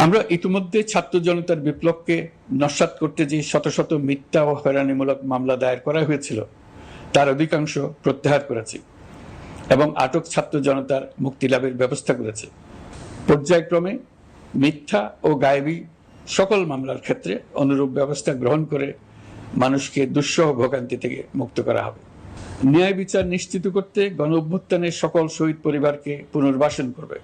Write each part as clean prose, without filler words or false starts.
আমরা ইতিমধ্যে ছাত্র জনতার বিপ্লবকে নস্যাৎ করতে যে শত শত মিথ্যা ও হয়রানিমূলক মামলা দায়ের করা হয়েছিল তার অধিকাংশ প্রত্যাহার করেছি এবং আটক ছাত্র জনতার মুক্তি লাভের ব্যবস্থা করেছে। পর্যায়ক্রমে মিথ্যা ও গায়েবী সকল মামলার ক্ষেত্রে অনুরূপ ব্যবস্থা গ্রহণ করে মানুষকে দুঃসহ ভোগান্তি থেকে মুক্ত করা হবে। ন্যায় বিচার নিশ্চিত করতে গণ অভ্যুত্থানের সকল শহীদ পরিবারকে পুনর্বাসন করবে।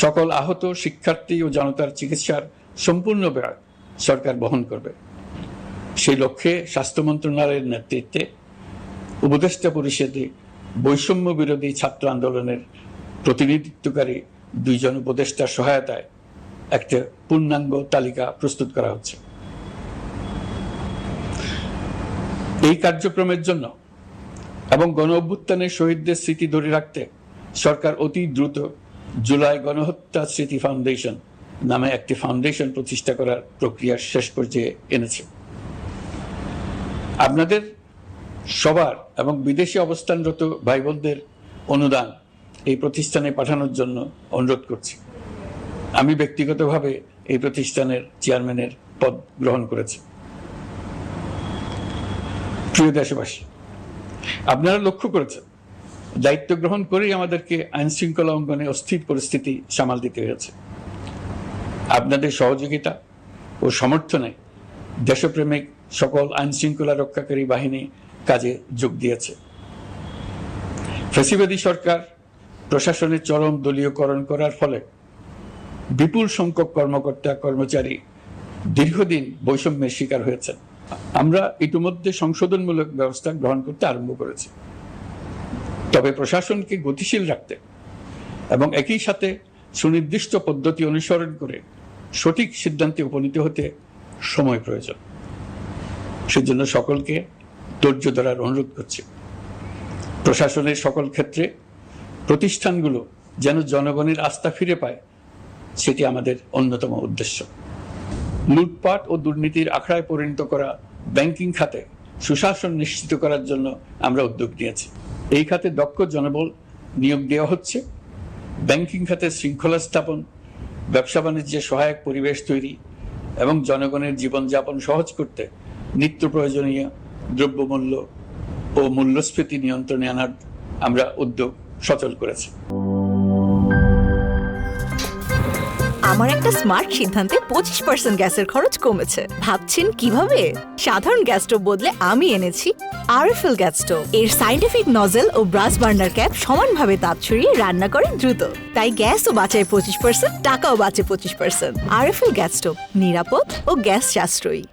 সকল আহত শিক্ষার্থী ও জনতার চিকিৎসার সম্পূর্ণ ব্যয় সরকার বহন করবে। সেই লক্ষ্যে স্বাস্থ্য মন্ত্রণালয়ের নেতৃত্বে উপদেষ্টা পরিষদে বৈষম্য বিরোধী ছাত্র আন্দোলনের প্রতিনিধিত্বকারী 2 জন উপদেষ্টার সহায়তায় একটা পূর্ণাঙ্গ তালিকা প্রস্তুত করা হচ্ছে। এই কার্যক্রমের জন্য এবং গণ অভ্যুত্থানের শহীদদের স্মৃতি ধরে রাখতে সরকার অতি দ্রুত জুলাই গণহত্যা স্মৃতি ফাউন্ডেশন নামে একটি ফাউন্ডেশন প্রতিষ্ঠা করার প্রক্রিয়া শেষ পর্যায়ে এনেছে। আপনাদের সবার এবং বিদেশে অবস্থানরত ভাই বোনদের অনুদান এই প্রতিষ্ঠানে পাঠানোর জন্য অনুরোধ করছি। আমি ব্যক্তিগতভাবে এই প্রতিষ্ঠানের চেয়ারম্যানের পদ গ্রহণ করেছি। প্রিয় দেশবাসী, আপনারা লক্ষ্য করেছেন দায়িত্ব গ্রহণ করেই আমাদেরকে আইন শৃঙ্খলা অঙ্গনে অস্থির পরিস্থিতি সামাল দিতে হয়েছে। আপনাদের সহযোগিতা ও সমর্থনে দেশপ্রেমিক সকল আইন শৃঙ্খলা রক্ষাকারী বাহিনী কাজে যোগ দিয়েছে। ফ্যাসিবাদী সরকার প্রশাসনের চরম দলীয়করণ করার ফলে বিপুল সংখ্যক কর্মকর্তা কর্মচারী দীর্ঘদিন বৈষম্যের শিকার হয়েছেন। আমরা ইতিমধ্যে সংশোধনমূলক ব্যবস্থা গ্রহণ করতে আরম্ভ করেছি। তবে প্রশাসনকে গতিশীল রাখতে এবং একই সাথে সুনির্দিষ্ট পদ্ধতি অনুসরণ করে সঠিক সিদ্ধান্তে উপনীত হতে সময় প্রয়োজন। সেজন্য সকলকে ধৈর্য ধরার অনুরোধ করছি। প্রশাসনের সকল ক্ষেত্রে প্রতিষ্ঠানগুলো যেন জনগণের আস্থা ফিরে পায়, সেটি আমাদের অন্যতম উদ্দেশ্য। লুটপাট ও দুর্নীতির আখড়ায় পরিণত করা ব্যাংকিং খাতে সুশাসন নিশ্চিত করার জন্য আমরা উদ্যোগ নিয়েছি। এই খাতে দক্ষ জনবল নিয়োগ দেওয়া হচ্ছে। ব্যাংকিং খাতে শৃঙ্খলা স্থাপন, ব্যবসা বাণিজ্যে সহায়ক পরিবেশ তৈরি এবং জনগণের জীবনযাপন সহজ করতে নিত্য প্রয়োজনীয় দ্রব্যমূল্য ও মূল্যস্ফীতি নিয়ন্ত্রণে আনার আমরা উদ্যোগ সচল করেছি। আমার একটা স্মার্ট সিদ্ধান্তে 25% গ্যাসের খরচ কমেছে। ভাবছেন কিভাবে? সাধারণ গ্যাস স্টোভ বদলে আমি এনেছি আরএফএল গ্যাস স্টোভ। এর সাইন্টিফিক নজল ও ব্রাস বার্নার ক্যাপ সমানভাবে তাপ ছড়িয়ে রান্না করে দ্রুত। তাই গ্যাসও বাঁচায় 25%, টাকাও বাঁচে 25%। আরএফএল গ্যাস স্টোভ নিরাপদ ও গ্যাস সাশ্রয়ী।